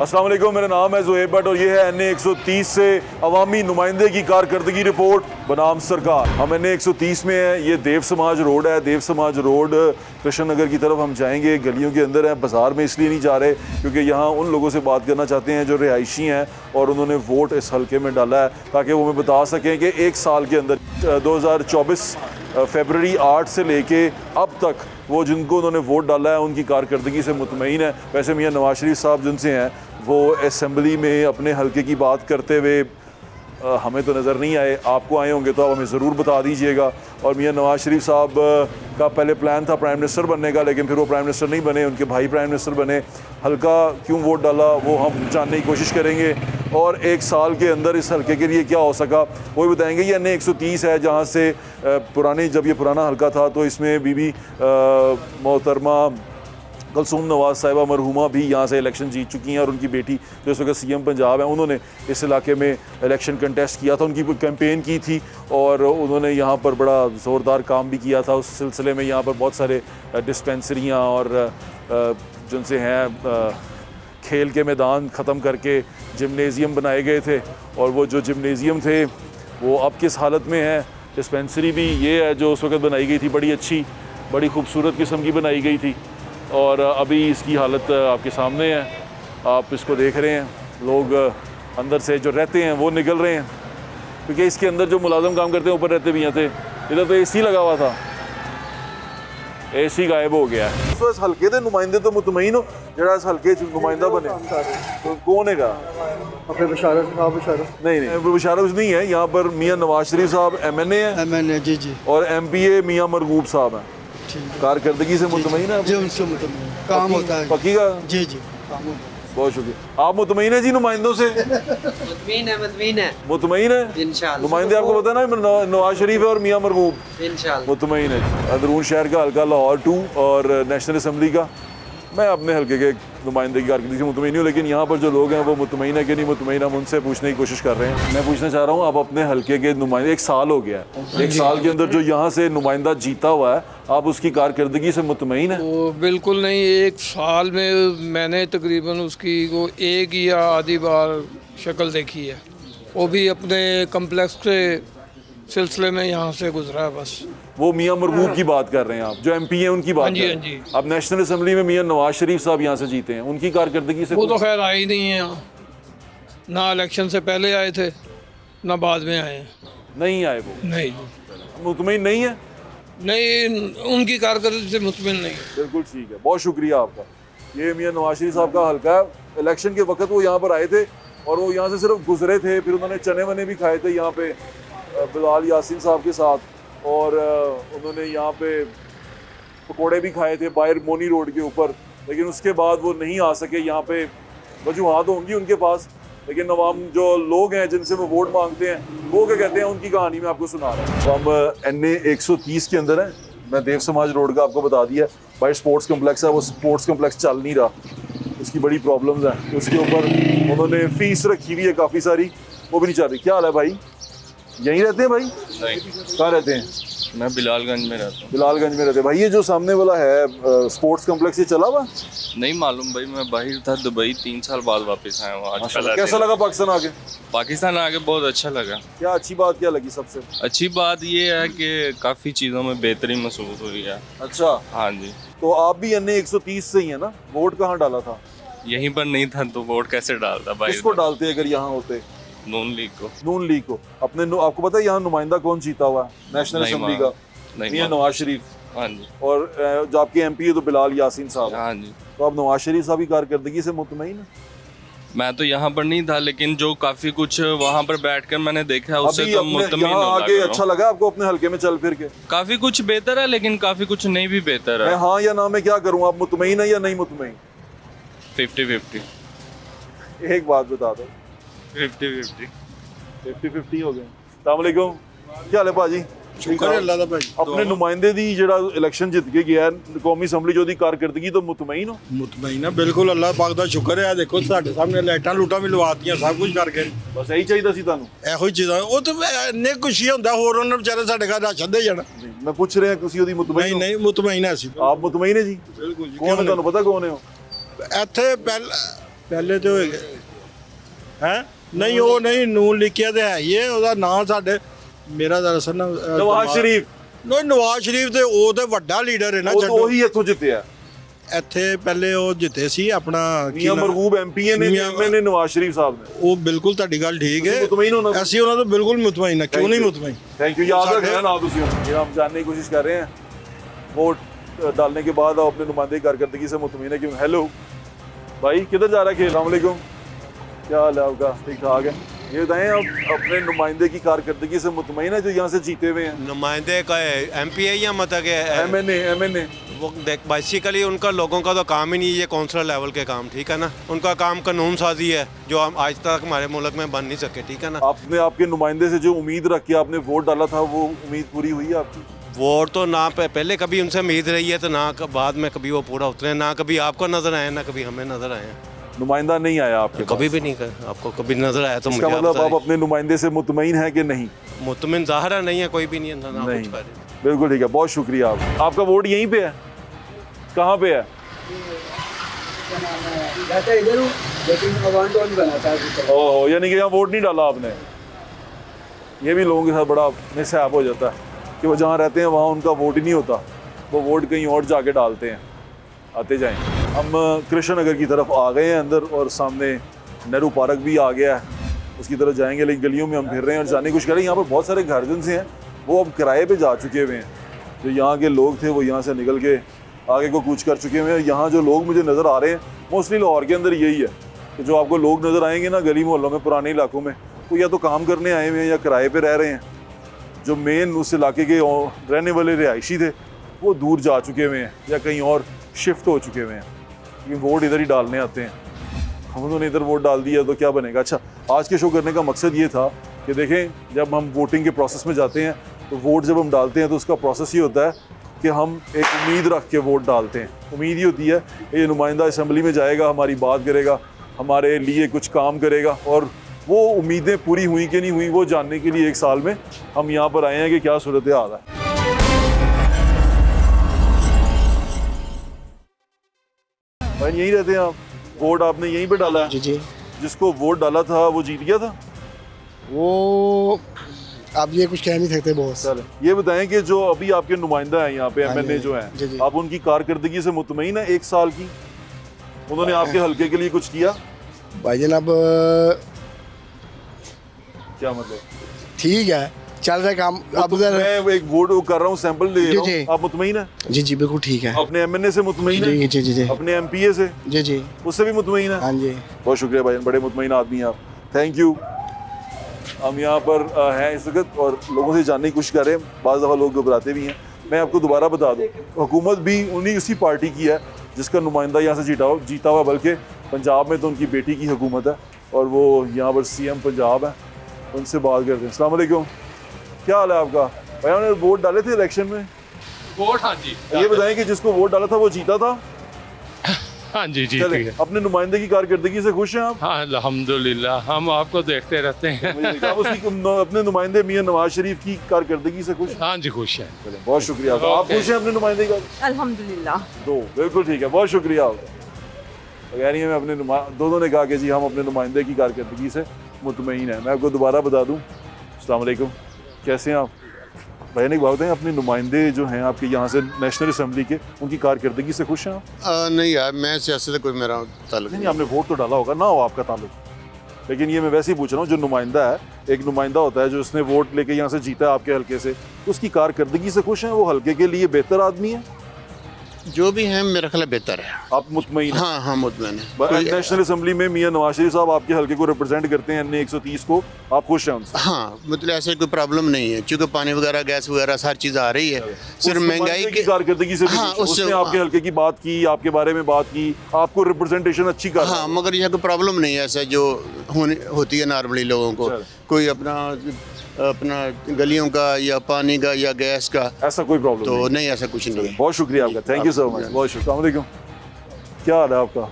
अस्सलाम वालेकुम, मेरा नाम है ज़ुहैब भट्ट और ये है NA 130 से अवामी नुमाइंदे की कारकर्दगी रिपोर्ट बनाम सरकार। हम NA 130 में हैं। ये देव समाज रोड है। देव समाज रोड कृष्ण नगर की तरफ हम जाएंगे, गलियों के अंदर हैं। बाज़ार में इसलिए नहीं जा रहे क्योंकि यहाँ उन लोगों से बात करना चाहते हैं जो रिहायशी हैं और उन्होंने वोट इस हल्के में डाला है, ताकि वो हमें बता सकें कि एक साल के अंदर 2024 फरवरी 8 से लेके अब तक वो जिनको उन्होंने वोट डाला है उनकी कारकर्दगी से मुतमईन है। वैसे मियाँ नवाज शरीफ साहब जिनसे हैं वो असेंबली में अपने हल्के की बात करते हुए हमें तो नज़र नहीं आए। आपको आए होंगे तो आप हमें ज़रूर बता दीजिएगा। और मियाँ नवाज शरीफ साहब का पहले प्लान था प्राइम मिनिस्टर बनने का, लेकिन फिर वो प्राइम मिनिस्टर नहीं बने, उनके भाई प्राइम मिनिस्टर बने। हल्का क्यों वोट डाला वो हम जानने की कोशिश करेंगे और एक साल के अंदर इस हल्के के लिए क्या हो सका वो भी बताएंगे। ये NA 130 है जहाँ से पुराने जब ये पुराना हल्का था तो इसमें बीबी मोहतरमा कुलसूम नवाज साहिबा मरहूमा भी यहाँ से इलेक्शन जीत चुकी हैं और उनकी बेटी जो इस वक्त CM पंजाब है उन्होंने इस इलाके में इलेक्शन कंटेस्ट किया था, उनकी कैंपेन की थी और उन्होंने यहाँ पर बड़ा ज़ोरदार काम भी किया था। उस सिलसिले में यहाँ पर बहुत सारे डिस्पेंसरियाँ और जिनसे हैं खेल के मैदान ख़त्म करके जिमनेज़ियम बनाए गए थे और वो जो जिमनेज़ियम थे वो अब किस हालत में है। डिस्पेंसरी भी ये है जो उस वक्त बनाई गई थी, बड़ी अच्छी बड़ी खूबसूरत किस्म की बनाई गई थी और अभी इसकी हालत आपके सामने है, आप इसको देख रहे हैं। लोग अंदर से जो रहते हैं वो निकल रहे हैं क्योंकि इसके अंदर जो मुलाजम काम करते हैं ऊपर रहते भी यहाँ थे। इधर तो AC लगा हुआ था, AC गायब हो गया है। तो इस हल्के के नुमाइंदे तो मुतमईन हो जरा इस हल्के नुमाइंदा बने तो कौन है? नहीं बशारत नहीं है। यहाँ पर मियाँ नवाज शरीफ साहब MNA है जी और MPA मियाँ मरगूब साहब हैं। कारकर्दगी से मुतमईन है जी, उनसे मुतमईन काम होता है पक्की का जी काम होता है। बहुत शुक्रिया। आप मुतमईन है जी नुमाइंदों से? मुतमईन है इंशाअल्लाह। नुमाइंदे आपको पता है ना नवाज शरीफ है और मियाँ मरगूब इंशाअल्लाह मुतमईन है। अंदरून शहर का हल्का लाहौर 2 और नेशनल असम्बली का। मैं अपने हल्के के नुमाइंदे की कारकर्दगी से मुतमईन हूँ, लेकिन यहाँ पर जो लोग हैं वो मुतमईन है कि नहीं मुतमईन, हम उनसे पूछने की कोशिश कर रहे हैं। मैं पूछना चाह रहा हूँ आप अपने हल्के के नुमाइंदे, एक साल हो गया है, एक साल के अंदर जो यहाँ से नुमाइंदा जीता हुआ है आप उसकी कारकर्दगी से मुतमईन है? वो बिल्कुल नहीं। एक साल में मैंने तकरीबन उसकी वो एक या आधी बार शक्ल देखी है, वो भी अपने कम्प्लेक्स के सिलसिले में यहाँ से गुजरा है बस। वो मियाँ मरगूब की बात कर रहे हैं आप, जो MP हैं उनकी बात कर रहे हैं। अब नेशनल असम्बली में मियाँ नवाज शरीफ साहब यहाँ से जीते हैं, उनकी कारकर्दगी से वो तो खैर आए ही नहीं है यहाँ, ना इलेक्शन से पहले आए थे ना बाद में आए हैं। नहीं आए वो? नहीं मुतमईन नहीं है? नहीं, उनकी कारकर्दगी से मुतमिन नहीं। बिल्कुल ठीक है, बहुत शुक्रिया आपका। ये मियाँ नवाज शरीफ साहब का हल्का है। इलेक्शन के वक्त वो यहाँ पर आए थे और वो यहाँ से सिर्फ गुजरे थे, फिर उन्होंने चने वने भी खाए थे यहाँ पे बिलाल यासीन साहब के साथ और उन्होंने यहाँ पे पकोड़े भी खाए थे बाहर मोनी रोड के ऊपर, लेकिन उसके बाद वो नहीं आ सके। यहाँ पे वजूहात होंगी उनके पास, लेकिन अवाम जो लोग हैं जिनसे वो वोट मांगते हैं वो क्या कहते हैं उनकी कहानी मैं आपको सुना रहा हूँ। तो हम NA 130 के अंदर हैं। मैं देव समाज रोड का आपको बता दिया, बाहर स्पोर्ट्स कम्प्लेक्स है, वो स्पोर्ट्स कम्प्लेक्स चल नहीं रहा, उसकी बड़ी प्रॉब्लम्स हैं। उसके ऊपर उन्होंने फीस रखी हुई है काफ़ी सारी, वो भी नहीं चाह रही। क्या हाल है भाई, यहीं रहते हैं भाई? नहीं, कहाँ रहते हैं? मैं बिलालगंज में रहता हूँ। बिलालगंज में रहते हैं भाई। ये जो सामने वाला है स्पोर्ट्स कम्प्लेक्स, ये चला हुआ? नहीं मालूम भाई, मैं बाहर था दुबई, 3 साल बाद वापस आया हूँ आज। कैसा लगा पाकिस्तान आके? पाकिस्तान आके बहुत अच्छा लगा। क्या अच्छी बात क्या लगी? सबसे अच्छी बात ये है कि काफ़ी चीज़ों में बेहतरी महसूस हुई है। अच्छा, हाँ जी। तो आप भी NA 130 से ही है ना? वोट कहाँ डाला था? यहीं पर नहीं था तो वोट कैसे डालता भाई? किसको डालते अगर यहाँ होते? नून लीग को। नून लीग को। अपने आपको पता है यहाँ नुमाइंदा कौन जीता हुआ है नेशनल असम्बली का? मियाँ नवाज शरीफ। हाँ जी। और जो आपके MP है तो बिलाल यासीन साहब। हाँ जी। तो आप नवाज शरीफ साहब की कारकर्दगी से मुतमईन है? मैं तो यहाँ पर नहीं था, लेकिन जो काफ़ी कुछ वहाँ पर बैठकर मैंने देखा उससे अभी तो मुतमिन यहाँ आके अच्छा लगा आपको अपने हल्के में चल फिर के? काफ़ी कुछ बेहतर है लेकिन काफ़ी कुछ नहीं भी बेहतर है। मैं हाँ या ना में क्या करूँ, आप मुतमईन है या नहीं मुतमईन? 50-50। एक बात बता दो। 50-50 हो गए। अस्सलाम वालेकुम, क्या हाल है भाजी? शुक्र है अल्लाह दा भाई। अपने नुमाइंदे दी जेड़ा इलेक्शन जित के गया कौमी असम्बली जो दी कारकर्दगी तो मुतमईन हो? मुतमईन है बिल्कुल, अल्लाह पाक दा शुक्र है। देखो साडे सामने लाइटां लूटां भी लवातीਆਂ सब कुछ करके, बस यही चाहिए सी ਤੁਹਾਨੂੰ। ਇਹੋ ਹੀ ਚੀਜ਼ਾਂ ਉਹ ਤਾਂ ਇੰਨੇ ਖੁਸ਼ੀ ਹੁੰਦਾ, ਹੋਰ ਉਹਨਾਂ ਵਿਚਾਰੇ ਸਾਡੇ ਘਰ ਰਾਸ਼ਨ ਦੇ ਜਾਣਾ। मैं पूछ रहे हैं ਤੁਸੀਂ ਉਹਦੀ ਮੁਤਮਈਨ ਨਹੀਂ ਹੋ? ਨਹੀਂ ਮੁਤਮਈਨ ਹੈ ਅਸੀਂ आप मुतमईन है जी? ਬਿਲकुल जी। कौन है ਤੁਹਾਨੂੰ पता कौन है हो? ਇੱਥੇ ਪਹਿਲਾਂ ਪਹਿਲੇ ਤੇ ਹੈ ਨਹੀਂ ਉਹ ਨਹੀਂ ਨੂਨ ਲਿਖਿਆ ਤੇ ਹੈ ਹੀ ਹੈ ਉਹਦਾ ਨਾਂ ਸਾਡੇ ਮੇਰਾ ਦਰਅਸਲ ਨਾ ਨਵਾਜ਼ ਸ਼ਰੀਫ ਨਹੀਂ ਨਵਾਜ਼ ਸ਼ਰੀਫ ਤੇ ਉਹ ਤੇ ਵੱਡਾ ਲੀਡਰ ਹੈ ਨਾ ਉਹ ਤਾਂ ਛੱਡੋ ਉਹੀ ਇੱਥੋਂ ਜਿੱਤਿਆ ਇੱਥੇ ਪਹਿਲੇ ਉਹ ਜਿੱਤੇ ਸੀ ਆਪਣਾ ਕੀ ਮੀਆਂ ਨਾਮ- ਮਰਗੂਬ ਐਮਪੀ ਨੇ ਐਮਐਲਏ ਨਵਾਜ਼ ਸ਼ਰੀਫ ਸਾਹਿਬ ਨੇ ਉਹ ਬਿਲਕੁਲ ਤੁਹਾਡੀ ਗੱਲ ਠੀਕ ਤੁਸੀਂ ਹੈ ਮੁਤਮਈਨ ਹੋ ਨਾ? ਅਸੀਂ ਉਹਨਾਂ ਤੋਂ ਬਿਲकुल मुतमईन है क्यों नहीं मुतमईन थैंक यू याद साढ़े- रखना ना ਤੁਸੀਂ ये हम जानने की कोशिश कर रहे हैं वोट डालने के बाद आप अपने नुमाइंदे की कारकर्दगी से मुतमईन है क्यों हेलो भाई किधर जा रहा है खेल अस्सलाम वालेकुम क्या हाल है आपका ठीक ठाक है ये बताएं आप अपने नुमाइंदे की कारकर्दगी से मुतमईन है जो यहाँ से जीते हुए हैं नुमाइंदे का एमपी है या मतलब कि एमएनए वो देख बेसिकली उनका लोगों का तो काम ही नहीं है ये कौंसलर लेवल के काम, ठीक है ना। उनका काम कानून साजी है जो हम आज तक हमारे मुल्क में बन नहीं सके, ठीक है ना। आपने आपके नुमाइंदे से जो उम्मीद रख के आपने वोट डाला था वो उम्मीद पूरी हुई है आपकी? वोट तो ना पहले कभी उनसे उम्मीद रही है तो ना बाद में कभी वो पूरा उतरे, ना कभी आपको नजर आए ना कभी हमें नजर आए। नुमाइंदा नहीं आया आपके कभी भी नहीं कर आपको कभी नजर आया तो इसका मुझे मतलब आप अपने नुमाइंदे से मुतमईन है कि नहीं? मुतमिन ज़ाहिर है नहीं है, कोई भी नहीं है ना नहीं कुछ करे। बिल्कुल ठीक है, बहुत शुक्रिया आपका वोट यहीं पे है? कहाँ पे है? जाता इधर हूँ लेकिन अवान तो नहीं बनाता है। ओह यानी कि यहाँ वोट नहीं डाला आपने। ये भी लोगों के साथ बड़ा मिसहैप हो जाता है कि वो जहाँ रहते हैं वहाँ उनका वोट ही नहीं होता, वो वोट कहीं और जाके डालते हैं। आते जाएं। हम कृष्ण नगर की तरफ आ गए हैं अंदर और सामने नेहरू पार्क भी आ गया है, उसकी तरफ जाएंगे। लेकिन गलियों में हम फिर रहे हैं और जाने की कोशिश कर रहे हैं। यहाँ पर बहुत सारे घर जिनसे हैं वो अब किराए पे जा चुके हुए हैं। जो यहाँ के लोग थे वो यहाँ से निकल के आगे को कूच कर चुके हुए हैं। यहाँ जो लोग मुझे नज़र आ रहे हैं मोस्टली लाहौर के अंदर यही है कि जो आपको लोग नज़र आएंगे ना गली मोहल्लों में पुराने इलाकों में, वो या तो काम करने आए हुए हैं या किराए पे रह रहे हैं। जो मेन उस इलाके के रहने वाले रिहायशी थे वो दूर जा चुके हुए हैं या कहीं और शिफ्ट हो चुके हुए हैं, क्योंकि वोट इधर ही डालने आते हैं। हम उन्होंने इधर वोट डाल दिया तो क्या बनेगा। अच्छा, आज के शो करने का मकसद ये था कि देखें जब हम वोटिंग के प्रोसेस में जाते हैं तो वोट जब हम डालते हैं तो उसका प्रोसेस ये होता है कि हम एक उम्मीद रख के वोट डालते हैं। उम्मीद ये होती है ये नुमाइंदा असम्बली में जाएगा, हमारी बात करेगा, हमारे लिए कुछ काम करेगा, और वो उम्मीदें पूरी हुई कि नहीं हुई वो जानने के लिए एक साल में हम यहाँ पर आए हैं कि क्या सूरत हाल है। भाई यहीं रहते हैं आप? वोट आपने यहीं पे डाला है? जी जी। जिसको वोट डाला था वो जीत गया था? वो आप ये कुछ कह नहीं सकते बॉस। चले ये बताएं कि जो अभी आपके नुमाइंदा हैं यहाँ पे हाँ जी, एमएनए जो जी, जी। हैं, आप उनकी कारकर्दगी से मुतमईन है? एक साल की उन्होंने आपके हलके के लिए कुछ किया? भाईजान अब क्या मतलब? ठीक है चल रहा है काम अब तो उधर। मैं एक वोट कर रहा हूँ, सैंपल ले जी, रहा जी। हूँ, आप मुतमईन है? जी जी बिल्कुल ठीक है। अपने एमएनए से मुतमईन जी है? जी जी जी अपने एमपीए से? जी जी उससे भी मुतमईन है? हाँ जी। बहुत शुक्रिया भाई, बड़े मुतमईन आदमी हैं आप, थैंक यू। हम यहाँ पर हैं इस वक्त और लोगों से जानने की कोशिश कर रहे हैं। बाज़ दफ़ा लोग घबराते भी हैं। मैं आपको दोबारा बता दूँ, हुकूमत भी उन्हीं उसी पार्टी की है जिसका नुमाइंदा यहाँ से जीता हुआ, बल्कि पंजाब में तो उनकी बेटी की हुकूमत है और वो यहाँ पर सीएम पंजाब है। उनसे बात करते हैं। अस्सलाम वालेकुम, क्या हाल है आपका? भाई उन्होंने वोट डाले थे इलेक्शन में? वोट हाँ जी ये बताएं कि जिसको वोट डाला था वो जीता था? हाँ जी जी चले, ठीक है। अपने नुमाइंदे की कारकर्दगी से खुश हैं आप? हाँ अल्हम्दुलिल्लाह, हम आपको देखते रहते हैं। आप अपने नुमाइंदे मियां नवाज शरीफ की कारकर्दगी से खुश हैं? हाँ जी खुश हैं। बहुत शुक्रिया आपका। आप ओके। खुश हैं अपने नुमाइंदे का? अल्हम्दुलिल्लाह। दो बिल्कुल ठीक है, बहुत शुक्रिया आपका। यानी मैं अपने दोनों ने कहा कि जी हम अपने नुमाइंदे की कारकर्दगी से मुतमईन हैं। मैं आपको दोबारा बता दूँ, अस्सलाम वालेकुम, कैसे हैं आप? भाई ने बात है, अपने नुमाइंदे जो हैं आपके यहाँ से नेशनल असम्बली के, उनकी कारकर्दगी से खुश हैं आप? नहीं यार, मैं सियासत से कोई मेरा ताल्लुक नहीं, आपने वोट तो डाला होगा ना, हो आपका ताल्लुक, लेकिन ये मैं वैसे ही पूछ रहा हूँ, जो नुमाइंदा है, एक नुमाइंदा होता है जो उसने वोट लेके यहाँ से जीता है आपके हल्के से, उसकी कारकर्दगी से खुश हैं? वो हल्के के लिए बेहतर आदमी है? जो भी है मेरा ख्याल बेहतर है। आप मुतमईन हैं? हाँ हाँ मुतमईन है। नेशनल असम्बली में मियां नवाज शरीफ साहब आपके हल्के को रिप्रेजेंट करते हैं, NA 130 को, आप खुश हैं उनसे? हाँ मतलब ऐसे कोई प्रॉब्लम नहीं है, क्योंकि पानी वगैरह गैस वगैरह हर चीज़ आ रही है। सिर्फ उस महंगाई नुमाइंदे की कारकर्दगी से भी हाँ, खुश? उससे उसने आपके हल्के की बात की, आपके बारे में बात की, आपको रिप्रेजेंटेशन अच्छी कर रहा है? हाँ, मगर यह कोई प्रॉब्लम नहीं है ऐसा जो होती है नॉर्मली लोगों को, कोई अपना गलियों का या पानी का या गैस का, ऐसा कोई प्रॉब्लम तो नहीं ऐसा कुछ नहीं है। बहुत शुक्रिया आपका, थैंक यू सो मच, बहुत शुक्रिया। अस्सलाम वालेकुम, क्या हाल है आपका?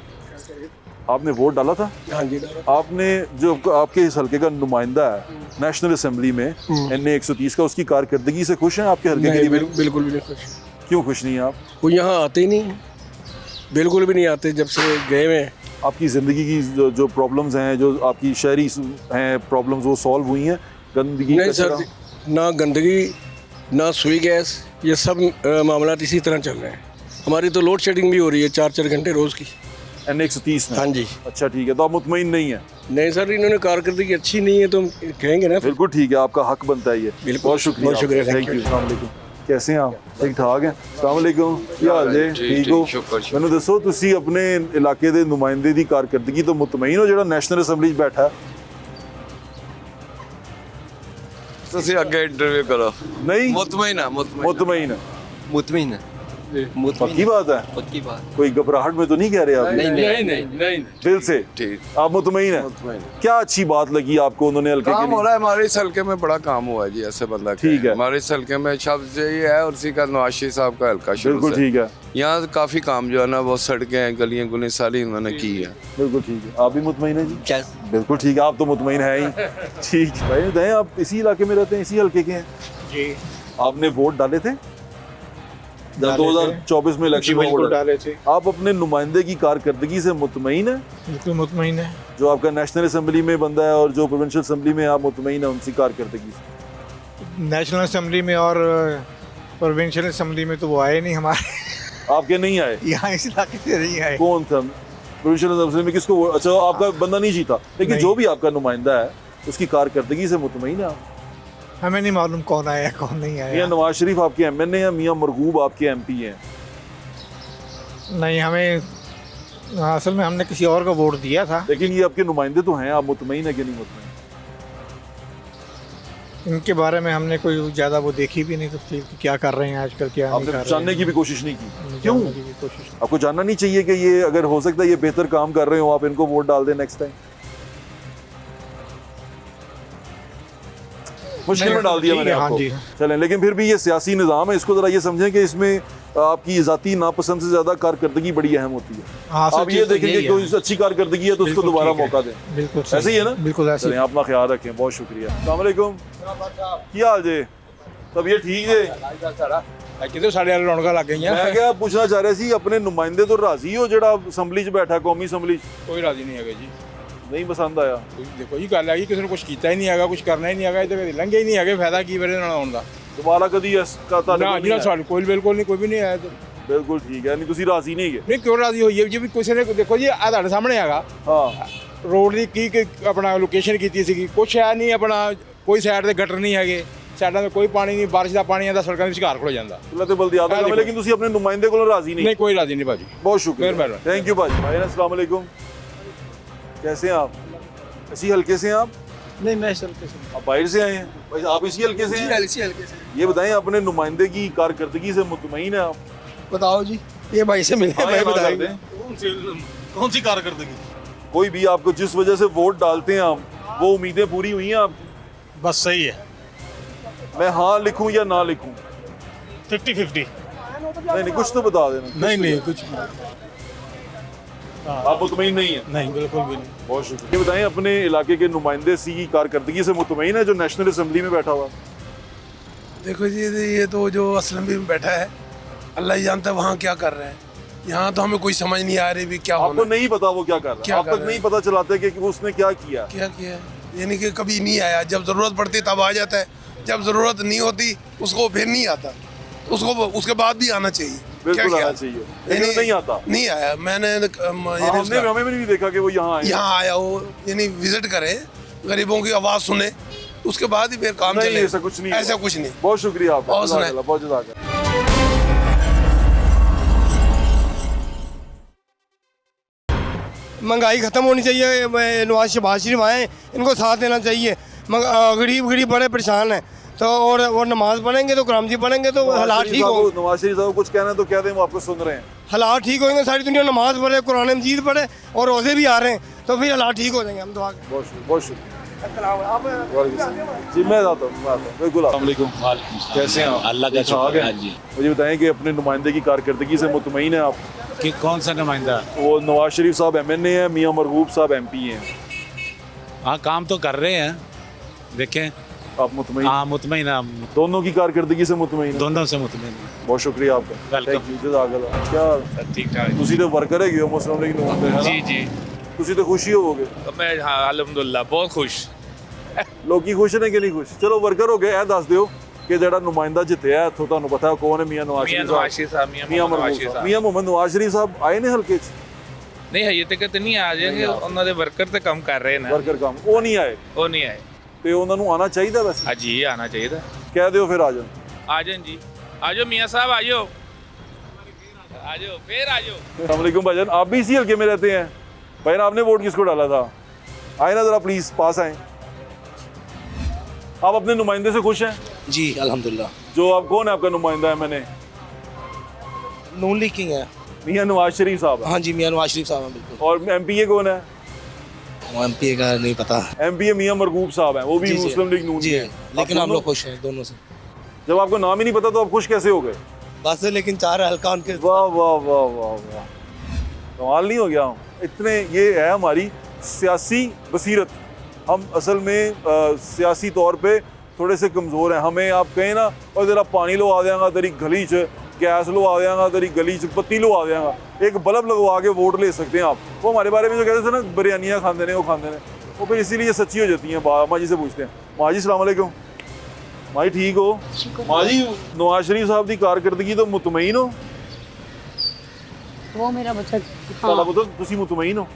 आपने वोट डाला था? हाँ जी। आपने जो आपके इस हल्के का नुमाइंदा है नेशनल असम्बली में NA 130 का, उसकी कारकर्दगी से खुश हैं आपके हल्के के लिए? बिल्कुल भी नहीं खुश। क्यों खुश नहीं हैं आप? वो यहाँ आते ही नहीं, बिल्कुल भी नहीं आते, जब से गए हुए आपकी ज़िंदगी की जो प्रॉब्लम्स हैं, जो आपकी शहरी हैं प्रॉब्लम्स, वो सॉल्व हुई हैं? गंदगी, नहीं सर, कचरा? ना गंदगी ना सुई गैस, ये सब मामला इसी तरह चल रहे हैं। हमारी तो लोड शेडिंग भी हो रही है 4-4 घंटे रोज़ की। NA-130 में? हाँ जी। अच्छा ठीक है, तो आप मुतमईन नहीं है? नहीं सर, इन्होंने कारकर्दगी अच्छी नहीं है तो हम कहेंगे ना। बिल्कुल ठीक है, आपका हक बनता है ये। बिल्कुल। बहुत शुक्रिया, बहुत शुक्रिया, थैंक यू। अस्सलाम वालेकुम। कैसे हैं आप? ठीक ठाक हैं? अस्सलाम वालेकुम, क्या हाल है? ठीक हो? मैंने दसो, तुसी अपने इलाके दे नुमाइंदे दी कारकर्दगी तो मुतमईन हो ਜਿਹੜਾ ਨੈਸ਼ਨਲ ਅਸੈਂਬਲੀ 'ਚ ਬੈਠਾ ਹੈ? ਤੁਸੀਂ ਅੱਗੇ ਇੰਟਰਵਿਊ ਕਰੋ। नहीं ਮੁਤਮਈਨ ਹੈ, मुतमईन है। ਮੁਤਮਈਨ ਹੈ। पक्की बात है? पक्की बात। कोई घबराहट में तो नहीं कह रहे आप? नहीं दिल से ठीक। आप मुतमईन है? मुतमईन। क्या अच्छी बात लगी आपको उन्होंने हल्के के काम हो लिए? रहा है हमारे इस हल्के में, बड़ा काम हुआ है जी, ऐसे बंदा ठीक है। हमारे इस हल्के में शब्द ये है और उसी का नवाज शरीफ साहब का हल्का शुरू बिल्कुल से। ठीक है, यहाँ काफी काम जो है ना, वो सड़कें हैं, गलियां गुलियां सारी उन्होंने की है। बिल्कुल ठीक है। आप भी मुतमईन है जी? बिल्कुल ठीक है, आप तो मुतमईन है ही। ठीक भाई, बताएं आप इसी इलाके में रहते हैं, इसी हल्के के हैं जी। आपने वोट डाले थे जब 2024 में इलेक्शन में वोट डाले थे। आप अपने नुमाइंदे की कारकर्दगी से मुतमईन है? बिल्कुल मुतमईन है। जो आपका नेशनल असेंबली में बंदा है और जो प्रोविंशियल असेंबली में आप मुतमईन है उनकी कारकर्दगी से? नेशनल असेंबली में और प्रोविंशियल असेंबली में तो वो आए नहीं हमारे। आपके नहीं आए? यहाँ इस इलाके से नहीं आए। कौन था प्रोविंशियल असेंबली में? किसको? अच्छा, आपका बंदा नहीं जीता, लेकिन नहीं। जो भी आपका नुमाइंदा है उसकी कारकर्दगी से मुतमईन है आप? हमें नहीं मालूम कौन आया कौन नहीं मियाँ आया। नवाज शरीफ आपके MNA हैं, मियाँ मरगूब आपके MP हैं? नहीं, हमें असल में हमने किसी और को वोट दिया था। लेकिन ये आपके नुमाइंदे तो हैं, आप मुतमईन है कि नहीं मुतमईन? इनके बारे में हमने कोई ज़्यादा वो देखी भी नहीं तफसील कि क्या कर रहे हैं आजकल, क्या नहीं आपने कर रहे जानने हैं। की भी कोशिश नहीं की? क्यों? जानने की भी कोशिश। आपको जानना नहीं चाहिए कि ये अगर हो सकता है ये बेहतर काम कर रहे हो, आप इनको वोट डाल दें नेक्स्ट टाइम? मुश्किल में नहीं, डाल दिया ठीक मैंने है, हाँ आपको। जी। चलें, लेकिन फिर भी ये सियासी निज़ाम है, इसको ज़रा ये समझें कि इसमें आपकी ज़ाती नापसंद से ज़्यादा कारकर्दगी बड़ी अहम होती है। हाँ, असल आप ये चीज़ तो देखें यही कि है। कोई अच्छी कारकर्दगी है तो उसको बिल्कुल दोबारा ठीक है। मौका दें। बिल्कुल ऐसे ही है ना? बिल्कुल ऐसे ही। चलें, अपना ख्याल रखें, बहुत शुक्रिया। अस्सलाम वालेकुम, क्या हाल जे? तबीयत ठीक है? कितने साढ़े रौनक लग गई मैं क्या पूछना चाह रहा सी, अपने नुमाइंदे तो राजी हो ਜਿਹੜਾ ਅਸੈਂਬਲੀ 'ਚ ਬੈਠਾ, ਕੌਮੀ ਅਸੈਂਬਲੀ 'ਚ? कोई राजी नहीं है जी। नहीं पसंद आया? देखो जी गल है कि किसी ने कुछ किया ही नहीं है, कुछ करना ही नहीं है, इधर लंघे ही नहीं है, फायदा की फिर आने का। दोबारा कदी इसका ਤੁਹਾਡੇ ना ਕੋਲ जी नहीं आया? कोई बिल्कुल नहीं, कोई भी नहीं आया। बिल्कुल ठीक है, नहीं ਤੁਸੀਂ ਰਾਜ਼ੀ ਨਹੀਂ ਹੈਗੇ? नहीं क्यों राजी होई है जी? भी किसी ने देखो जी आ ਤੁਹਾਡੇ ਸਾਹਮਣੇ ਹੈਗਾ ਹਾਂ, ਰੋਡ ਦੀ ਕੀ ਆਪਣਾ ਲੋਕੇਸ਼ਨ ਕੀਤੀ ਸੀਗੀ, ਕੁਛ ਹੈ ਨਹੀਂ ਆਪਣਾ, ਕੋਈ ਸਾਈਡ ਤੇ ਗਟਰ ਨਹੀਂ ਹੈਗੇ, ਸਾਈਡਾਂ ਤੇ ਕੋਈ ਪਾਣੀ ਨਹੀਂ, ਬਾਰਿਸ਼ ਦਾ ਪਾਣੀ ਆਂਦਾ ਸੜਕਾਂ ਦੇ ਵਿਚਕਾਰ ਖਲੋ ਜਾਂਦਾ। ਅੱਲਾ ਤੇ ਬਲदियात हाँ, का लेकिन ਤੁਸੀਂ ਆਪਣੇ ਨੁਮਾਇੰਦੇ ਕੋਲੋਂ ਰਾਜ਼ੀ नहीं? नहीं कोई राजी नहीं भाजी। बहुत शुक्रिया, मेहरबानी। थैंक यू भाई। भाई अस्सलाम वालेकुम, कैसे हैं आप? इसी हल्के से हैं आप? नहीं, मैं इस हल्के से। आप बाहर से आए हैं? भाई आप इसी हल्के से हैं? इसी हल्के से। ये बताएं, अपने नुमाइंदे की कारकर्दगी से मुतमईन है आप? बताओ जी, ये भाई से मिले, हाँ, ये मैं बात बताऊं। कर दें। कौन सी कारकर्दगी? कोई भी आपको जिस वजह से वोट डालते हैं आप, वो उम्मीदें पूरी हुई हैं आपकी? बस सही है। मैं हाँ लिखूं या ना लिखूं? 50-50। नहीं, कुछ तो बता देना। नहीं कुछ आप मुतमईन नहीं है? नहीं, बिल्कुल भी नहीं। बहुत शुक्रिया। ये बताएं, अपने इलाके के नुमाइंदे सी की कारकर्दगी से मुतमईन है जो नेशनल असेंबली में बैठा हुआ? देखो जी, ये तो जो असेंबली में बैठा है, अल्लाह ही जानता है वहाँ क्या कर रहे हैं। यहाँ तो हमें कोई समझ नहीं आ रही भी क्या आपको होना नहीं पता वो क्या कर रहा क्या है? आप कर तक रहा नहीं है? पता चलाते कि उसने क्या किया? क्या किया है, यानी कि कभी नहीं आया, जब ज़रूरत पड़ती है तब आ जाता है, जब ज़रूरत नहीं होती उसको फिर नहीं आता, उसको उसके बाद भी आना चाहिए। बिल्कुल क्या आना किया? चाहिए, यानी लेकिन नहीं आता। नहीं आया। मैंने हाँ, हमने हमें भी नहीं देखा कि वो यहाँ आए। यहाँ आया हो, यानी विजिट करे, गरीबों की आवाज़ सुने, उसके बाद ही फिर काम नहीं, चले। ऐसा कुछ नहीं, ऐसा कुछ नहीं। बहुत शुक्रिया आपका, और सुनाए। जज़ाकल्लाह, बहुत जज़ाकल्लाह। महंगाई ख़त्म होनी चाहिए, नवाज शहबाज शरीफ आए, इनको साथ देना चाहिए। गरीब बड़े परेशान हैं, तो और नमाज पढ़ेंगे तो करामती पढ़ेंगे तो हालात ठीक होंगे। नवाज शरीफ साहब कुछ कहना है तो कह दें, वो आपको सुन रहे हैं। हालात ठीक होंगे, सारी दुनिया नमाज पढ़े, कुरान मजीद पढ़े और रोज़े भी आ रहे हैं, तो फिर हालात ठीक हो जाएंगे। हम दुआ करें। बहुत शुक्रिया। जी मैं आता हूँ, बिल्कुल। अस्सलाम वालेकुम, कैसे हैं आप? अल्लाह का शुक्र है जी। मुझे बताएं कि अपने नुमाइंदे की कारकर्दगी से मुतमईन है आप? कि कौन सा नुमाइंदा? वो नवाज शरीफ साहब MNA हैं, मियाँ मरगूब साहब MP हैं। हाँ, काम तो कर रहे हैं, देखें। आप मुतमईन? हाँ, मुतमईन है। दोनों की कारकर्दगी से मुतमईन? दोनों से मुतमईन। बहुत शुक्रिया आपका, वेलकम। थैंक यू, जज़ाकल्लाह। क्या ठीक ठाक। ਤੁਸੀਂ ਤੇ ਵਰਕਰ ਹੈਗੇ ਹੋ ਮੁਸਲਿਮ ਲੀਗ ਨੂੰ? जी जी ਤੁਸੀਂ ਤਾਂ ਖੁਸ਼ ਹੀ ਹੋਵੋਗੇ। मैं हाँ अल्हम्दुलिल्लाह बहुत खुश। ਲੋਕੀ ਖੁਸ਼ ਨੇ ਕਿ ਨਹੀਂ ਖੁਸ਼? ਚਲੋ ਵਰਕਰ ਹੋ ਗਏ, ਇਹ ਦੱਸ ਦਿਓ ਕਿ ਜਿਹੜਾ ਨੁਮਾਇੰਦਾ ਜਿੱਤਿਆ ਇੱਥੋਂ, ਤੁਹਾਨੂੰ ਪਤਾ ਕੌਣ ਹੈ? ਮੀਆਂ ਨਵਾਜ਼ मियां ਸ਼ਰੀਫ नवाज शरीफ साहब, मियां ਮੀਆਂ मोहम्मद नवाज ਮਰਹੂਮ शरीफ ਸਾਹਿਬ, साहब। ਮੀਆਂ ਮੁਹੰਮਦ ਨਵਾਜ਼ ਸ਼ਰੀਫ ਸਾਹਿਬ ਆਏ ਨੇ ਹਲਕੇ 'ਚ? नहीं हजे तक तो नहीं आ जाएंगे, उन्होंने वर्कर तो कम कर रहे हैं ना। ਵਰਕਰ ਕੰਮ ਉਹ ਨਹੀਂ ਆਏ वो नहीं आए। ਤੇ ਉਹਨਾਂ ਨੂੰ ਆਉਣਾ ਚਾਹੀਦਾ ਵੈਸੇ। हाँ जी आना चाहिए था। ਕਹਿ ਦਿਓ ਫਿਰ ਆ ਜਾਣ। आ जाओ जी, आ जाओ मियां साहब, आ जाओ, आ जाओ, फिर आ जाओ। अस्सलाम वालेकुम भाईजान, आप भी इसी हल्के में रहते हैं? भाईजान आपने वोट किसको डाला था? आए ना ज़रा प्लीज़ पास आए। आप अपने नुमाइंदे से खुश हैं? जी अल्हम्दुलिल्लाह। जो आप कौन है आपका नुमाइंदा है? मैंने नून लीग किंग है। मियां नवाज शरीफ साहब है। हाँ जी मियां नवाज शरीफ साहब हैं बिल्कुल। और एमपीए कौन है? एमपी का नहीं पता। एमपीए मियां मरगूब साहब हैं, वो भी जी, जी। मुस्लिम लीग नून जी के हैं। लेकिन आप हम लोग दोनों- खुश हैं दोनों से। जब आपको नाम ही नहीं पता तो आप खुश कैसे हो गए? बस लेकिन चार हल्का उनके। वाह वाह वाह वाह वाह, कमाल नहीं हो गया? इतने ये है हमारी सियासी बसीरत। हम असल में सियासी तौर पे थोड़े से कमज़ोर हैं। हमें आप कहें ना और ज़रा पानी लो आ देंगा तेरी गली च, गैस लो आ देंगा तेरी गली च, बत्ती लो आ देंगा, एक बल्ब लगवा के वोट ले सकते हैं आप। वो हमारे बारे में जो कहते थे ना बिरयानियाँ खाते हैं, वो खाते हैं, वो फिर इसीलिए सच्ची हो जाती हैं। माँ जी से पूछते हैं। माँ जी सलाम वालेकुम। माँ जी ठीक हो? माँ जी नवाज शरीफ साहब की कारकर्दगी तो मुतमईन हो? वो मेरा बच्चा ਤੁਹਾਡਾ ਪੁੱਤ ਤੁਸੀਂ ਮੁਤਮਈਨ ਹੋ?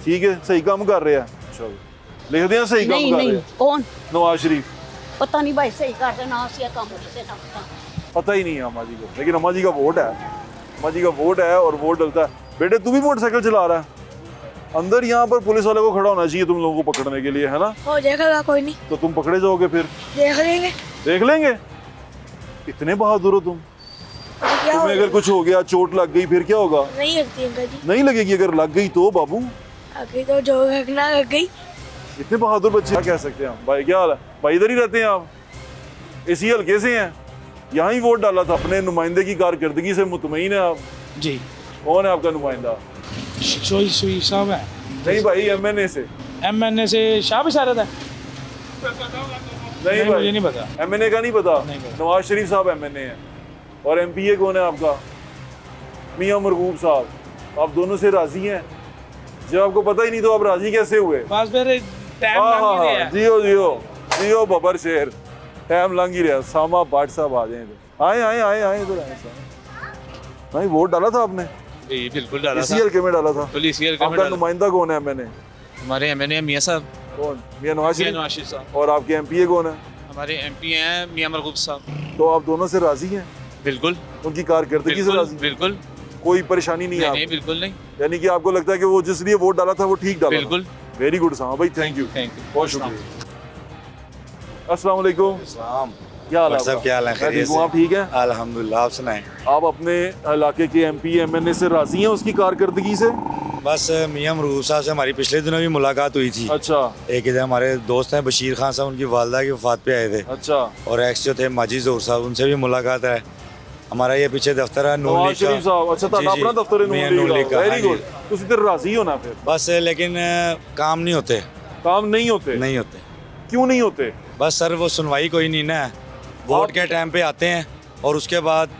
ਠੀਕ ਹੈ, ਸਹੀ ਕੰਮ ਕਰ ਰਿਹਾ। ਚਲੋ ਲਿਖਦੇ ਆ ਸਹੀ ਕੰਮ नहीं ਕਰ नहीं ਰਿਹਾ कौन नवाज शरीफ। पता नहीं भाई सही करते ना सिया काम करते ना पता। पता ही नहीं है अम्मा जी को, लेकिन अम्मा जी का वोट है। अम्मा जी का वोट है और वोट डलता है। बेटे तू भी मोटरसाइकिल चला रहा है? अंदर यहाँ पर पुलिस वाले को खड़ा होना चाहिए तुम लोगों को पकड़ने के लिए, है ना? हो देखेगा कोई नहीं, तो तुम पकड़े जाओगे फिर? देख लेंगे। देख लेंगे। इतने बहादुर हो तुम। क्या तुम्हें अगर कुछ हो गया, चोट लग गई, फिर क्या होगा? नहीं लगती अंकल जी, नहीं लगेगी। अगर लग गई तो बाबू, अभी तो जो घटना लग गई। इतने बहादुर बच्चे, क्या कह सकते हैं हम? भाई क्या हाल है भाई? इधर ही रहते हैं आप? इसी हल्के से हैं? यहाँ ही वोट डाला था? अपने नुमाइंदे की कारकर्दगी से मुतमईन है आप? जी। कौन है आपका नुमाइंदा? शरीफ साहब हैं। नहीं भाई, एमएनए से। एमएनए से शाह इशारत है। नहीं भाई, मुझे नहीं पता। एमएनए का नहीं पता? नहीं पता। नवाज शरीफ साहब एमएनए है। और एमपीए कौन है आपका? मियां मरगूब साहब। आप दोनों से राजी हैं? जब आपको पता ही नहीं तो आप राजी कैसे हुए? बस फिर टाइम हाँ लग हाँ ही हाँ, रहा है। जियो जियो जियो बबर शेर, टाइम लंघ ही रहा। सामा बाट साहब आ जाए इधर। आए आए आए आए इधर आए साहब। भाई वोट डाला था आपने? जी बिल्कुल डाला इसी था। हल्के में डाला था? पुलिस हल्के में आपका डाला। नुमाइंदा कौन है एमएनए? हमारे एमएनए मियां साहब, कौन? मियां नवाज मियां शरीफ। नवाज शरीफ साहब। और आपके एमपीए कौन है? हमारे एमपी हैं मियां मरगूब साहब। तो आप दोनों से राजी हैं? बिल्कुल उनकी कारकर्दगी से बिल्कुल राजी? बिल्कुल। कोई परेशानी नहीं है नहीं आपको? बिल्कुल नहीं। यानी कि आपको लगता है कि वो जिस लिए वोट डाला था वो ठीक डाला? बिल्कुल। वेरी गुड साहब भाई, थैंक यू बहुत शुक्रिया। अस्सलाम वालेकुम। क्या हाल है आपका? क्या हाल है? मैं ठीक हूँ, आप ठीक हैं? अल्हम्दुलिल्लाह। आप सुनाएं। आप अपने इलाके के एमपी एमएनए से राजी हैं उसकी कारकर्दगी से? बस मियां मरगूब साहब से हमारी पिछले दिनों भी मुलाकात हुई थी। अच्छा एक इधर हमारे दोस्त हैं बशीर खान साहब, उनकी वालदा की वफात पे आए थे। अच्छा। और एक्स जो थे माजिद जोर साहब, उनसे भी मुलाकात है। हमारा ये पीछे दफ्तर है नून नवाज लीग का। शरीफ साहब, अच्छा जी, ਤੁਹਾਡਾ जी, ਆਪਣਾ ਦਫ਼ਤਰ ਹੈ मियां नून लीग का। हाँ वेरी जी। गुड। ਤੁਸੀਂ ਤੇ ਰਾਜ਼ੀ ਹੋ ਨਾ ਫਿਰ? बस लेकिन काम नहीं होते। काम नहीं होते? नहीं होते। क्यों नहीं होते? बस सर वो सुनवाई कोई नहीं ना। वोट के टाइम पे आते हैं और उसके बाद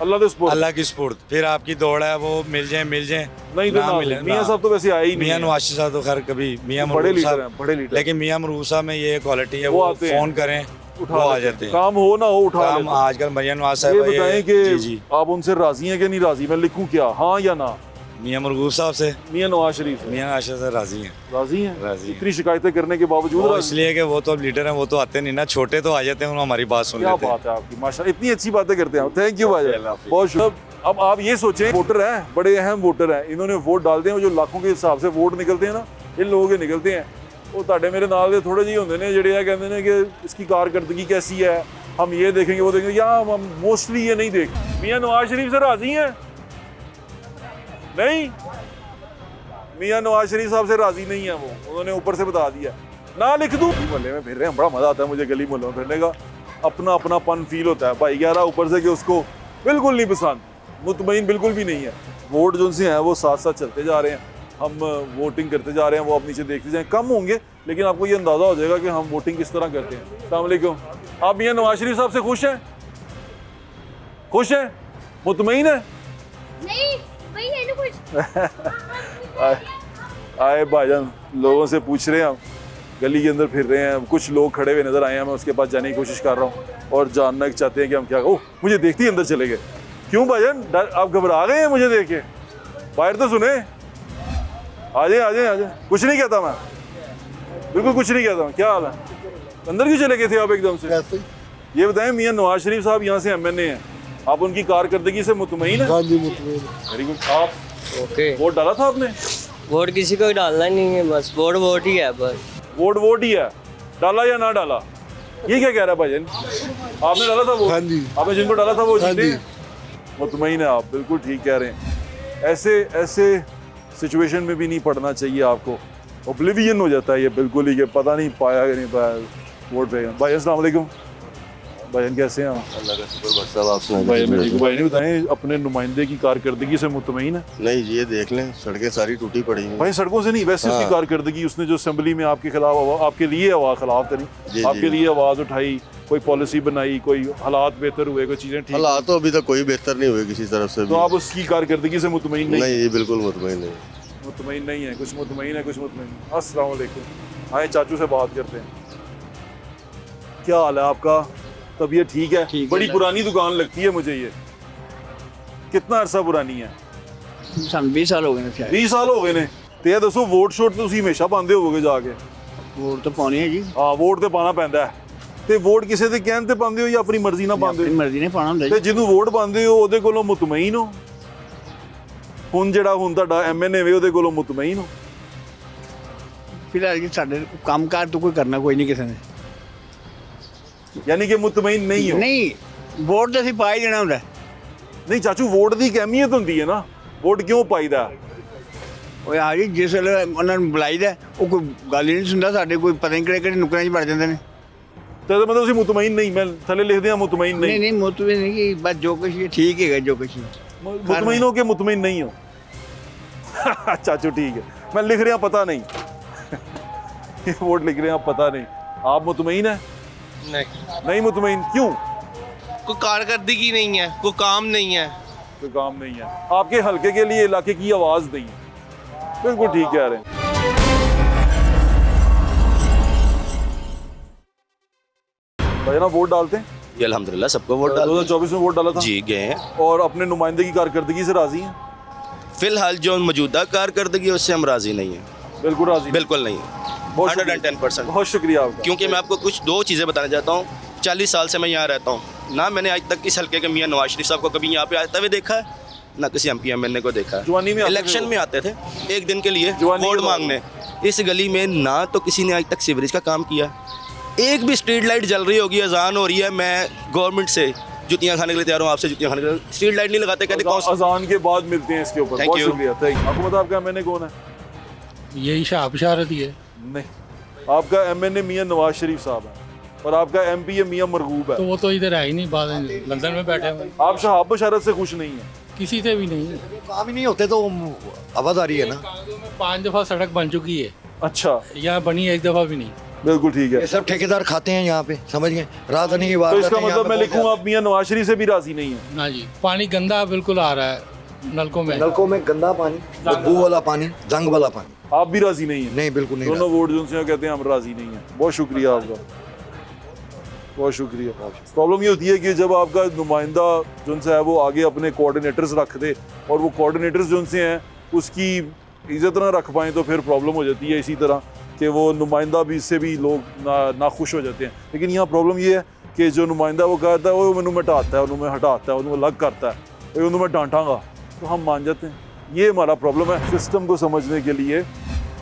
अल्लाह के सुपुर्द। अल्लाह की सुपुर्द। फिर आपकी दौड़ है वो मिल जाए नहीं तो ना ना मिले। मियां साहब तो वैसे आए ही नहीं मियां हैं। नवाज शरीफ साहब तो खैर कभी मियां बड़े मरगूब लीडर साहब, हैं, बड़े लीडर। लेकिन मियां मरगूब साहब में ये क्वालिटी है वो वो आते हैं, फोन करें उठा वो आ लेते हैं। जाते हैं। काम हो ना हो उठा काम लेते हैं। आजकल मियां नवाज ये साहब बताएं जी कि जी आप उनसे राजी हैं कि नहीं राजी? मैं लिखूं क्या, हाँ या ना? मियां मरगूब साहब से, मियां नवाज शरीफ से मियां नवाज शरीफ से राजी हैं। राजी हैं? राजी हैं। इतनी शिकायतें करने के बावजूद वो राजी? इसलिए कि वो तो अब लीडर हैं, वो तो आते नहीं ना, छोटे तो आ जाते हैं, वो हमारी बात सुन क्या लेते हैं। बात है आपकी, माशाल्लाह इतनी अच्छी बातें करते हैं। थैंक यू भाई, बहुत शुक्रिया। अब आप ये सोचें, वोटर हैं, बड़े अहम वोटर हैं, इन्होंने वोट डाल दिए। जो लाखों के हिसाब से वोट निकलते हैं ना, इन लोगों के निकलते हैं। वो ਤੁਹਾਡੇ ਮੇਰੇ ਨਾਲ ਦੇ थोड़े ਜਿਹੇ ਹੁੰਦੇ ਨੇ ਜਿਹੜੇ ਇਹ ਕਹਿੰਦੇ ਨੇ कि इसकी कारकर्दगी कैसी है, हम ये देखेंगे वो देखेंगे। यहाँ हम मोस्टली ये नहीं देख। मियां नवाज शरीफ से राजी हैं? नहीं, मियां नवाज शरीफ साहब से राजी नहीं है वो, उन्होंने ऊपर से बता दिया। ना लिख दूं? मोहल्ले में फिर रहे हैं, बड़ा मजा आता है मुझे गली मोहल्लों में फिरने का। अपना अपनापन फील होता है भाई। 11 ऊपर से कि उसको बिल्कुल नहीं पसंद, मुतमईन बिल्कुल भी नहीं है। वोट जो उनसे हैं वो साथ साथ चलते जा रहे हैं, हम वोटिंग करते जा रहे हैं, वो आप नीचे देखते जाएं। कम होंगे लेकिन आपको ये अंदाज़ा हो जाएगा कि हम वोटिंग किस तरह करते हैं। अस्सलाम वालेकुम। आप मियां नवाज शरीफ साहब से खुश हैं? खुश हैं? मुतमईन है? नहीं भाई ये कुछ आए भाईजान, लोगों से पूछ रहे हैं हम, गली के अंदर फिर रहे हैं, कुछ लोग खड़े हुए नज़र आए हैं, मैं उसके पास जाने की कोशिश कर रहा हूँ और जानना चाहते हैं कि हम क्या। ओह, मुझे देखते ही अंदर चले गए। क्यों भाईजान, आप घबरा गए हैं मुझे देख के? बाहर तो सुने, आ जाए आ जाए आ जाए। कुछ नहीं कहता मैं, बिल्कुल कुछ नहीं कहता। क्या हाल है? अंदर क्यों चले गए थे आप एकदम से? ये बताएं, मियां नवाज शरीफ साहब यहाँ से MNA हैं, आप उनकी कारकर्दगी से मुतमईन हैं? हाँ जी, मुतमईन। Very good. आप वोट डाला था आपने? वोट किसी को डालना नहीं है, बस वोट ही है, बस वोट ही है, डाला या ना डाला? ये क्या कह रहा है भाईजान? आपने डाला था वोट? हाँ जी। आपने जिनको डाला था वो हाँ जीते? जी। मुतमईन है आप, बिल्कुल ठीक कह रहे हैं। ऐसे सिचुएशन में भी नहीं पढ़ना चाहिए आपको, ओब्लिवियन हो जाता है ये बिल्कुल ही, कि पता नहीं पाया कि नहीं पाया वोट पे। भाई अस्सलाम वालेकुम, भाईजान कैसे हैं आप? अल्लाह का शुक्र, बस साहब आप सुनाइए। भाई नहीं बताएं, अपने नुमाइंदे की कारकर्दगी से मुतमईन है? नहीं जी, ये देख लें, सड़कें सारी टूटी पड़ी हैं। भाई सड़कों से नहीं, वैसे उसकी कारकर्दगी, उसने जो असेंबली में आपके खिलाफ, आपके लिए आवाज़ खिलाफ करी, आपके लिए आवाज़ उठाई, कोई पॉलिसी बनाई, कोई हालात बेहतर हुए, कोई चीज़ें ठीक। हालात तो अभी तक कोई बेहतर नहीं हुए किसी तरफ से। तो आप उसकी कारकर्दगी से मुतमईन नहीं? नहीं, ये बिल्कुल मुतमईन नहीं। मुतमईन नहीं है, कुछ मुतमईन है, कुछ मुतमईन। अस्सलाम वालेकुम, आए चाचू से बात करते हैं। क्या हाल है आपका? तबीयत ठीक है? बड़ी पुरानी दुकान लगती है मुझे ये, कितना अरसा पुरानी है? 20 साल हो गए 20 साल हो गए ने। तो ये दसो, वोट शोट तो हमेशा पाते होगे जाके? वोट तो पाने है जी। हाँ, वोट तो पाना पैंदा है। ਤੇ ਵੋਟ ਕਿਸੇ ਦੇ ਕਹਿਣ ਤੇ ਪਾਉਂਦੇ ਹੋ ਜਾਂ ਆਪਣੀ ਮਰਜ਼ੀ ਨਾਲ ਪਾਉਂਦੇ ਹੋ? ਆਪਣੀ ਮਰਜ਼ੀ ਨਾਲ ਪਾਣਾ ਹੁੰਦਾ ਤੇ ਜਿਹਨੂੰ ਵੋਟ ਪਾਉਂਦੇ ਹੋ ਉਹਦੇ ਕੋਲੋਂ ਮੁਤਮਈਨ ਹੋ? ਹੁਣ ਜਿਹੜਾ ਹੁਣ ਤੁਹਾਡਾ MNA ਵੇ ਉਹਦੇ ਕੋਲੋਂ ਮੁਤਮਈਨ ਹੋ? ਫਿਲਹਾਲ ਜੀ ਸਾਡੇ ਕੰਮਕਾਰ ਤੋਂ ਕੋਈ ਕਰਨਾ ਕੋਈ ਨਹੀਂ ਕਿਸੇ ਨੇ। ਯਾਨੀ ਕਿ ਮੁਤਮਈਨ ਨਹੀਂ ਹੋ? ਨਹੀਂ, ਵੋਟ ਤਾਂ ਅਸੀਂ ਪਾ ਹੀ ਦੇਣਾ ਹੁੰਦਾ। ਨਹੀਂ ਚਾਚੂ, ਵੋਟ ਦੀ ਇੱਕ ਅਹਿਮੀਅਤ ਹੁੰਦੀ ਹੈ ਨਾ, ਵੋਟ ਕਿਉਂ ਪਾਈਦਾ? ਉਹ ਆ ਜੀ ਜਿਸ ਵੇਲੇ ਉਹਨਾਂ ਨੂੰ ਬੁਲਾਈਦਾ ਉਹ ਕੋਈ ਗੱਲ ਹੀ ਨਹੀਂ ਸੁਣਦਾ, ਸਾਡੇ ਕੋਈ ਪਤਾ ਨਹੀਂ ਕਿਹੜੇ ਕਿਹੜੇ ਨੁਕਰਾਂ 'ਚ ਵੜ ਜਾਂਦੇ ਨੇ। तो मतलब ਤੁਸੀਂ ਮੁਤਮਈਨ ਨਹੀਂ? ਮੈਂ ਥੱਲੇ ਲਿਖ ਦਿਆਂ ਮੁਤਮਈਨ ਨਹੀਂ? ਨਹੀਂ ਮੁਤਮਈਨ ਨਹੀਂ ਕਿ ਬਸ ਜੋ ਕੁਛ ਹੈ ਠੀਕ ਹੈਗਾ, ਜੋ ਕੁਛ मुतमईन हो के मुतमईन नहीं हो? चाचू ठीक है, मैं लिख रहा पता नहीं ये वोट लिख रहे हैं आप, पता नहीं। आप मुतमईन है? नहीं मुतमईन, क्यों? कोई कारकर्दगी नहीं है, कोई काम नहीं है। कोई काम नहीं है। आपके हलके के लिए इलाके की आवाज़ नहीं है, बिल्कुल ठीक कह रहे हैं। भाई ना वोट डालते हैं? जी अल्हम्दुलिल्लाह सबको वोट डाल। 2024 में वोट डाला था? जी गए हैं। और अपने नुमाइंदे की कारकर्दगी से राजी हैं? फिलहाल जो मौजूदा कारकर्दगी है उससे हम राजी नहीं हैं। बिल्कुल राजी? बिल्कुल नहीं है, 110%। बहुत शुक्रिया आपका। क्योंकि मैं आपको कुछ दो चीज़ें बताना चाहता हूँ। 40 साल से मैं यहाँ रहता हूँ ना, मैंने आज तक इस हल्के के मियाँ नवाज शरीफ साहब को कभी यहाँ पे आते हुए देखा है, ना किसी MP MNA को देखा है। जवानी में इलेक्शन में आते थे एक दिन के लिए वोट मांगने। इस गली में ना तो किसी ने आज तक सीवरेज का काम किया, एक भी स्ट्रीट लाइट जल रही होगी, अजान हो रही है, मैं गवर्नमेंट से जुतियाँ खाने के लिए तैयार हूँ, आपसे जुतियाँ खाने के लिए। स्ट्रीट लाइट नहीं लगाते, कहते कौन अजान के बाद मिलते हैं इसके ऊपर। बहुत शुक्रिया। आपको पता आपका MNA कौन है? यही शाह बशारत ही है। नहीं, आपका MNA मियाँ नवाज शरीफ साहब है और आपका MP है मियाँ मरगूब है। तो वो तो इधर है ही नहीं, बात लंदन में बैठे हुए। आप शहाब बशारत से खुश नहीं है? किसी से भी नहीं। काम ही नहीं होते तो आवाज़ है ना। 5 दफ़ा सड़क बन चुकी है। अच्छा, यहाँ बनी एक दफ़ा भी नहीं। बिल्कुल ठीक है। ये सब ठेकेदार खाते हैं यहाँ पे, समझ गए? राजधानी की बात। तो इसका मतलब मैं लिखूँ आप मियाँ नवाज शरीफ से भी राजी नहीं है? ना जी, पानी गंदा बिल्कुल आ रहा है नलकों में गंदा पानी, बदबू वाला पानी, जंग वाला पानी। आप भी राजी नहीं है? नहीं, बिल्कुल नहीं। दोनों वोट जो से कहते हैं हम राजी नहीं है। बहुत शुक्रिया आपका, बहुत शुक्रिया। प्रॉब्लम ये होती है कि जब आपका नुमाइंदा जो है वो आगे अपने कोऑर्डिनेटर्स रख दे और वो कोऑर्डिनेटर्स जो से हैं उसकी इज्जत ना रख पाएँ तो फिर प्रॉब्लम हो जाती है। इसी तरह कि वो नुमाइंदा भी, इससे भी लोग नाखुश हो जाते हैं। लेकिन यहाँ प्रॉब्लम ये है कि जो नुमाइंदा वो कहता है वो मैंने मिटाता है, उन्होंने हटाता है, उन्होंने अलग करता है, उन्होंने मैं डांटांगा, तो हम मान जाते हैं। ये हमारा प्रॉब्लम है। सिस्टम को समझने के लिए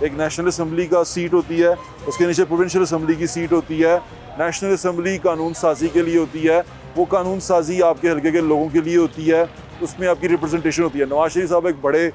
एक नेशनल असम्बली का सीट होती है, उसके नीचे प्रोविंशियल असम्बली की सीट होती है। नेशनल असम्बली कानून साजी के लिए होती है, वो कानून साजी आपके हल्के के लोगों के लिए होती है, उसमें आपकी रिप्रेजेंटेशन होती है। नवाज शरीफ साहब एक बड़े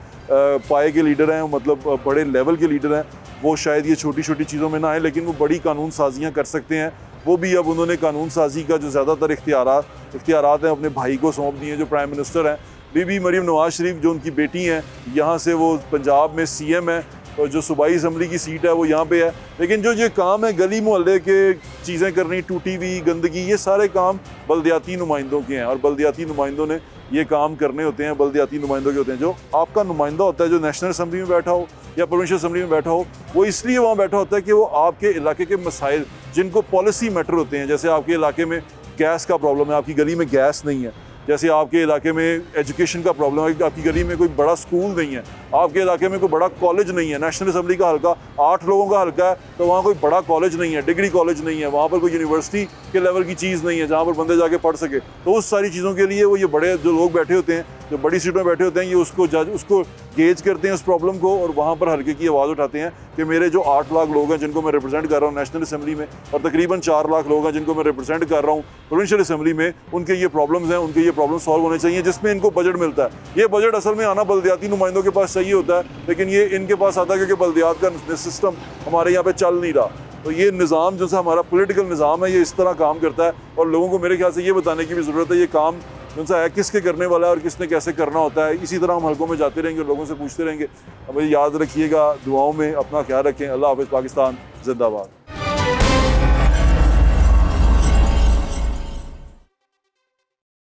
पाए के लीडर हैं, मतलब बड़े लेवल के लीडर हैं। वो शायद ये छोटी छोटी चीज़ों में ना आए, लेकिन वो बड़ी कानून साजियाँ कर सकते हैं। वो भी अब उन्होंने कानून साजी का जो ज़्यादातर इख्तियारात हैं अपने भाई को सौंप दिए, जो प्राइम मिनिस्टर हैं। बीबी मरीम नवाज शरीफ जो उनकी बेटी हैं, यहाँ से वो पंजाब में CM है और जो सूबाई असम्बली की सीट है वो यहाँ पे है। लेकिन जो ये काम है गली मोहल्ले के चीज़ें करनी, टूटी हुई गंदगी, ये सारे काम बल्दियाती नुमाइंदों के हैं और बल्दियाती नुमाइंदों ने ये काम करने होते हैं बल्दियाती नुमाइंदों के होते हैं। जो आपका नुमाइंदा होता है जो नेशनल असम्बली में बैठा हो या प्रोविंशियल असम्बली में बैठा हो, वो इसलिए वहाँ बैठा होता है कि वो आपके इलाके के मसाइल जिनको पॉलिसी मैटर होते हैं, जैसे आपके इलाके में गैस का प्रॉब्लम है, आपकी गली में गैस नहीं है, जैसे आपके इलाके में एजुकेशन का प्रॉब्लम है, आपकी गली में कोई बड़ा स्कूल नहीं है, आपके इलाके में कोई बड़ा कॉलेज नहीं है, नेशनल असम्बली का हल्का 8 लोगों का हल्का है तो वहाँ कोई बड़ा कॉलेज नहीं है, डिग्री कॉलेज नहीं है, वहाँ पर कोई यूनिवर्सिटी के लेवल की चीज़ नहीं है जहाँ पर बंदे जाके पढ़ सके। तो उस सारी चीज़ों के लिए वो ये बड़े जो लोग बैठे होते हैं, जो बड़ी सीटों में बैठे होते हैं, ये उसको गेज करते हैं उस प्रॉब्लम को, और वहाँ पर हल्के की आवाज़ उठाते हैं कि मेरे जो 8 लाख लोग हैं जिनको मैं रिप्रेजेंट कर रहा हूँ नेशनल असम्बली में, और तकरीबन 4 लाख लोग हैं जिनको मैं रिप्रेजेंट कर रहा हूँ प्रोविंशियल असम्बली में, उनके ये प्रॉब्लम्स हैं, उनके ये प्रॉब्लम सॉल्व होने चाहिए जिसमें इनको बजट मिलता है। ये बजट असल में आना बल्दियाती नुमाइंदों के पास चाहिए होता है, लेकिन ये इनके पास आता है क्योंकि बल्दियात का सिस्टम हमारे यहाँ पे चल नहीं रहा। तो ये निज़ाम जो सा हमारा पॉलिटिकल निज़ाम है, ये इस तरह काम करता है, और लोगों को मेरे ख्याल से ये बताने की भी ज़रूरत है ये काम जो सा है किसके करने वाला है और किसने कैसे करना होता है। इसी तरह हम हल्कों में जाते रहेंगे और लोगों से पूछते रहेंगे। अब याद रखिएगा, दुआओं में अपना ख्याल रखें। अल्लाह हाफ़िज़। पाकिस्तान जिंदाबाद।